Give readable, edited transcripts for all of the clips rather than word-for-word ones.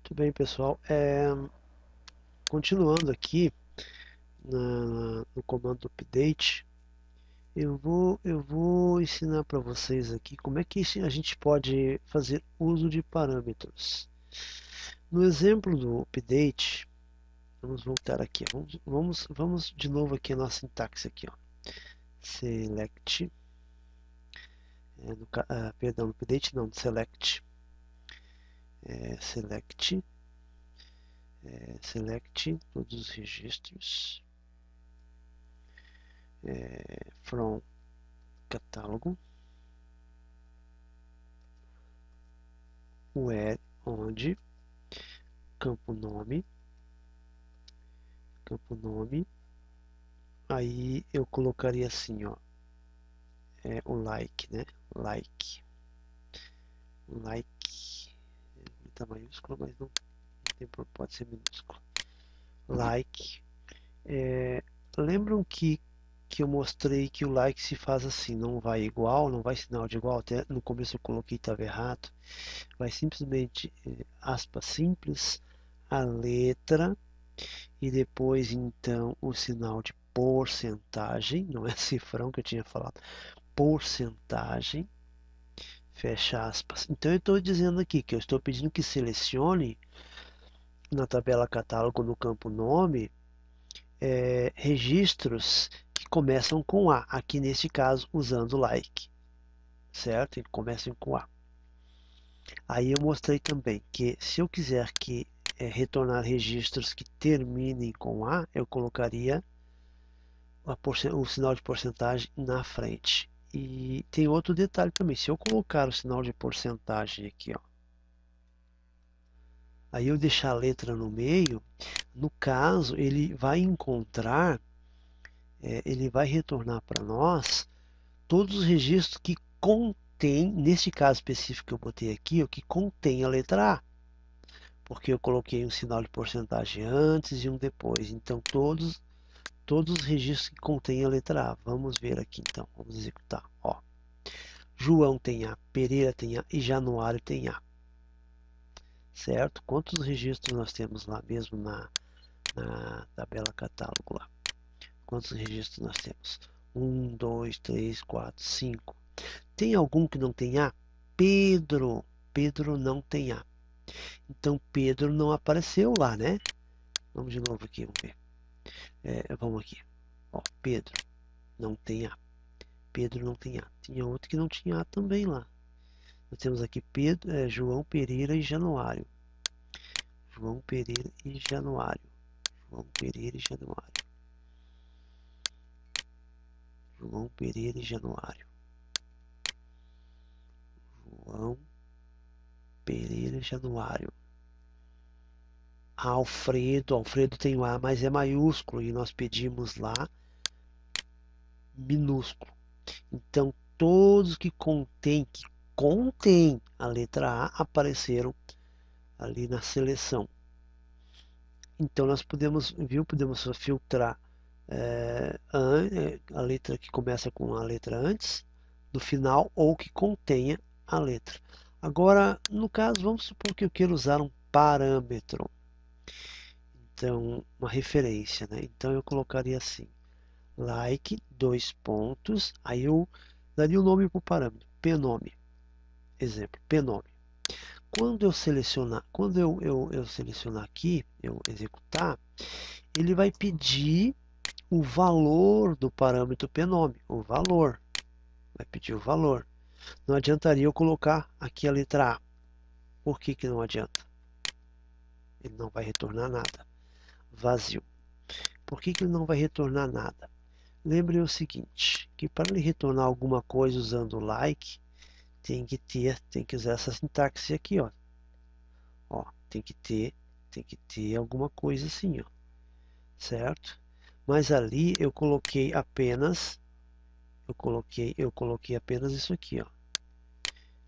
Tudo bem, pessoal? Continuando aqui no comando update, eu vou ensinar para vocês aqui como é que a gente pode fazer uso de parâmetros. No exemplo do update, vamos voltar aqui. Vamos de novo aqui a nossa sintaxe aqui, ó. Select, perdão, no update não, select, select, select todos os registros. From catálogo, where, onde, campo nome, aí eu colocaria assim, ó, o like, né, like, tá maiúsculo, mas não tem, pode ser minúsculo, like, lembram que eu mostrei que o like se faz assim, não vai igual, não vai sinal de igual, até no começo eu coloquei estava errado, vai simplesmente aspas simples, a letra e depois então o sinal de porcentagem, não é cifrão que eu tinha falado, porcentagem, fecha aspas. Então eu estou dizendo aqui que eu estou pedindo que selecione na tabela catálogo no campo nome registros que começam com A, aqui neste caso usando like, certo? Que comecem com A. Aí eu mostrei também que se eu quiser que retornar registros que terminem com A, eu colocaria o sinal de porcentagem na frente. E tem outro detalhe também, se eu colocar o sinal de porcentagem aqui, ó, aí eu deixar a letra no meio, no caso ele vai encontrar, ele vai retornar para nós todos os registros que contém, neste caso específico que eu botei aqui, o que contém a letra A, porque eu coloquei um sinal de porcentagem antes e um depois, então todos os registros que contêm a letra A. Vamos ver aqui então, vamos executar, ó. João tem A, Pereira tem A e Januário tem A. Certo? Quantos registros nós temos lá mesmo na tabela catálogo lá? Quantos registros nós temos? 1, 2, 3, 4, 5. Tem algum que não tem A? Pedro. Pedro não tem A. Então Pedro não apareceu lá, né? Vamos de novo aqui, vamos ver. Vamos aqui. Ó, Pedro não tem A. Pedro não tem A. Tinha outro que não tinha A também lá. Nós temos aqui Pedro, João Pereira e Januário. João Pereira e Januário. João Pereira e Januário. João Pereira e Januário. João Pereira e Januário. Alfredo. Alfredo tem o A, mas é maiúsculo e nós pedimos lá minúsculo. Então todos que contém a letra A apareceram ali na seleção. Então nós podemos filtrar a letra que começa com a letra antes do final ou que contenha a letra. Agora, no caso, vamos supor que eu quero usar um parâmetro. Então, uma referência, né? Então eu colocaria assim, like, dois pontos, aí eu daria o nome para o parâmetro, pnome, exemplo, pnome. Quando eu selecionar aqui, eu executar, ele vai pedir o valor do parâmetro pnome, o valor. Vai pedir o valor. Não adiantaria eu colocar aqui a letra A. Por que que não adianta? Ele não vai retornar nada. Vazio. Por que que ele não vai retornar nada? Lembre o seguinte, que para ele retornar alguma coisa usando like, tem que usar essa sintaxe aqui, ó. Ó, tem que ter alguma coisa assim, ó. Certo? Mas ali eu coloquei apenas isso aqui, ó.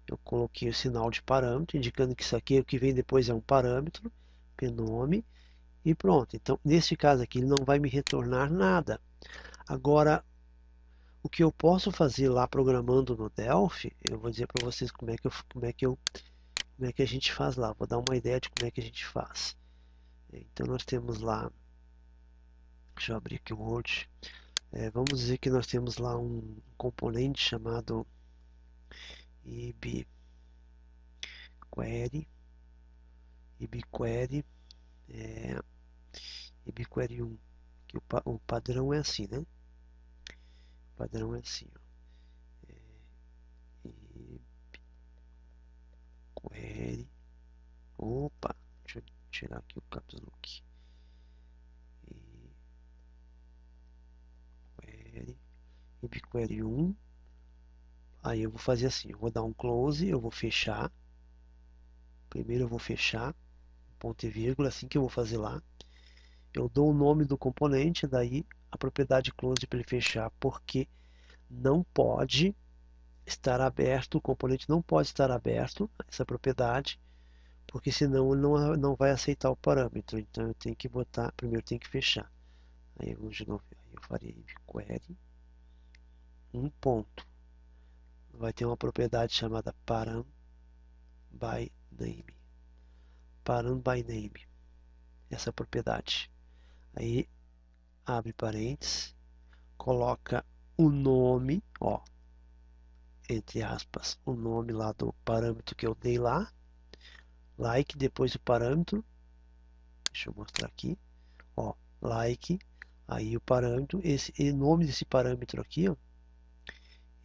Eu coloquei o sinal de parâmetro, indicando que isso aqui, o que vem depois é um parâmetro, pnome, e pronto. Então, nesse caso aqui, ele não vai me retornar nada. Agora, o que eu posso fazer lá programando no Delphi, eu vou dizer para vocês como é que eu como é que a gente faz lá. Vou dar uma ideia de como é que a gente faz. Então nós temos lá, deixa eu abrir aqui o Word. Vamos dizer que nós temos lá um componente chamado ibQuery, ibQuery, ibQuery 1, que o padrão é assim, né? O padrão é assim, ó. ibQuery, opa, deixa eu tirar aqui o caps lock. ibQuery 1, aí eu vou fazer assim, eu vou dar um close, eu vou fechar, primeiro eu vou fechar, ponto e vírgula, assim que eu vou fazer lá, eu dou o nome do componente, daí a propriedade close para ele fechar, porque não pode estar aberto, o componente não pode estar aberto, essa propriedade, porque senão ele não vai aceitar o parâmetro, então eu tenho que botar, primeiro eu tenho que fechar, aí eu, de novo, aí eu farei ibQuery, um ponto, vai ter uma propriedade chamada param by name, param by name, essa propriedade, aí abre parênteses, coloca o nome, ó, entre aspas, o nome lá do parâmetro que eu dei lá, like, depois o parâmetro, deixa eu mostrar aqui, ó, like, aí o parâmetro, esse nome desse parâmetro aqui, ó,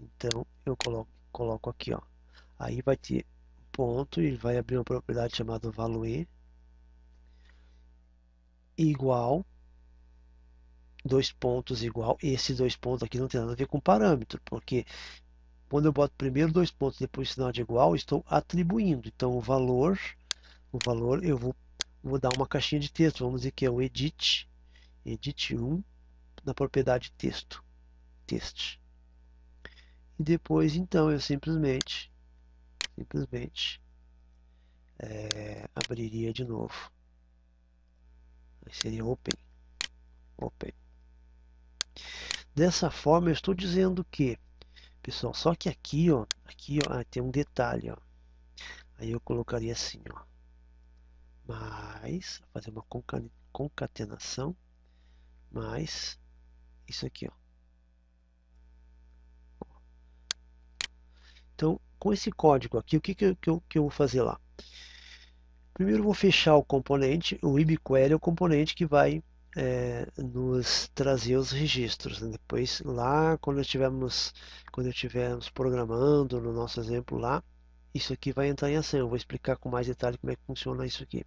então eu coloco aqui, ó, aí vai ter ponto e vai abrir uma propriedade chamada value igual, dois pontos igual, esses dois pontos aqui não tem nada a ver com parâmetro, porque quando eu boto primeiro dois pontos depois o sinal de igual, estou atribuindo, então o valor eu vou dar uma caixinha de texto, vamos dizer que é o edit 1 na propriedade texto, text. E depois então eu simplesmente abriria de novo. Aí seria open. Dessa forma eu estou dizendo que, pessoal, só que aqui, ó, tem um detalhe, ó. Aí eu colocaria assim, ó, mais, fazer uma concatenação, mais isso aqui, ó. Então, com esse código aqui, o que eu vou fazer lá? Primeiro eu vou fechar o componente, o ibQuery é o componente que vai nos trazer os registros, né? Depois lá quando estivermos programando no nosso exemplo lá, isso aqui vai entrar em ação. Eu vou explicar com mais detalhe como é que funciona isso aqui.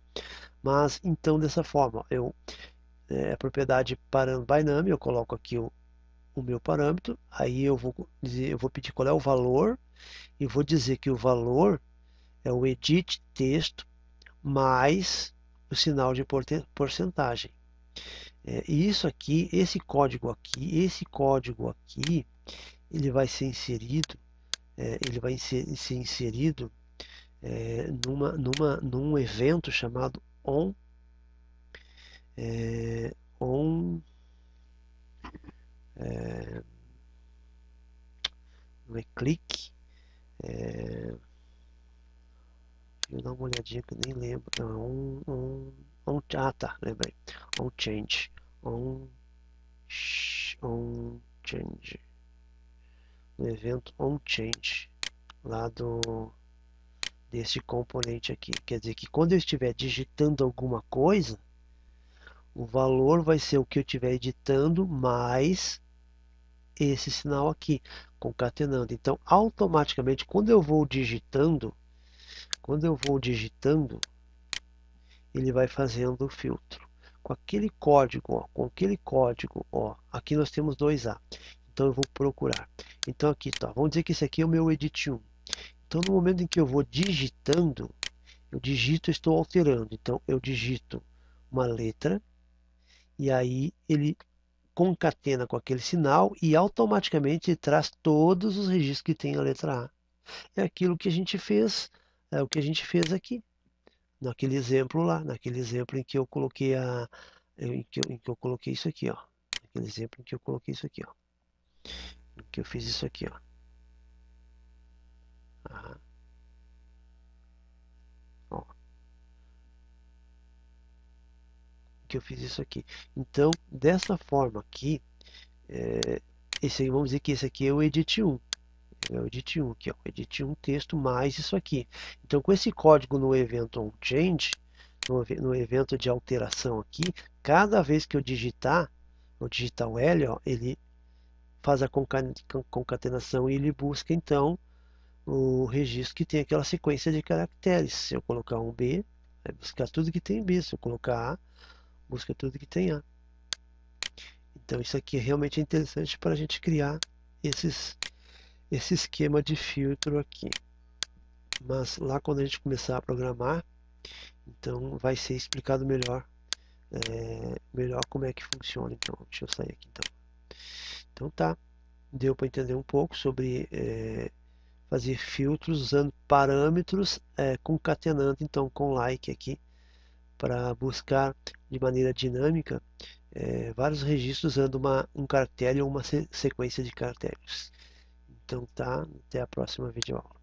Mas então dessa forma, a propriedade param by name, eu coloco aqui o meu parâmetro, aí eu vou pedir qual é o valor e vou dizer que o valor é o edit texto mais o sinal de porcentagem. E isso aqui, esse código aqui, ele vai ser inserido, ser inserido num evento chamado on não é click, deixa eu dar uma olhadinha que eu nem lembro, tá, lembrei, on change, on change, no evento onChange lá desse componente aqui. Quer dizer que quando eu estiver digitando alguma coisa, o valor vai ser o que eu estiver editando mais esse sinal aqui, concatenando. Então, automaticamente, quando eu vou digitando, ele vai fazendo o filtro. Com aquele código, ó, aqui nós temos 2A. Então eu vou procurar. Então aqui, tá, vamos dizer que esse aqui é o meu edit 1. Então no momento em que eu vou digitando, eu digito, estou alterando. Então eu digito uma letra e aí ele concatena com aquele sinal e automaticamente ele traz todos os registros que tem a letra A. É aquilo que a gente fez, é o que a gente fez aqui, naquele exemplo lá, naquele exemplo em que eu coloquei em que eu coloquei isso aqui, ó. Naquele exemplo em que eu coloquei isso aqui, ó. Em que eu fiz isso aqui, ó. Ah, que eu fiz isso aqui. Então, dessa forma aqui, esse aí, vamos dizer que esse aqui é o edit 1. É o edit 1 aqui, ó, edit 1 texto mais isso aqui. Então, com esse código no evento onChange, no evento de alteração aqui, cada vez que eu digitar o L, ó, ele faz a concatenação e ele busca então o registro que tem aquela sequência de caracteres. Se eu colocar um B, vai buscar tudo que tem B. Se eu colocar A, busca tudo que tem A. Então isso aqui é realmente interessante para a gente criar esse esquema de filtro aqui. Mas lá quando a gente começar a programar, então vai ser explicado melhor, como é que funciona. Então, deixa eu sair aqui então. Então tá, deu para entender um pouco sobre fazer filtros usando parâmetros, concatenando então com like aqui para buscar de maneira dinâmica vários registros usando um caractere ou uma sequência de caracteres. Então tá, até a próxima videoaula.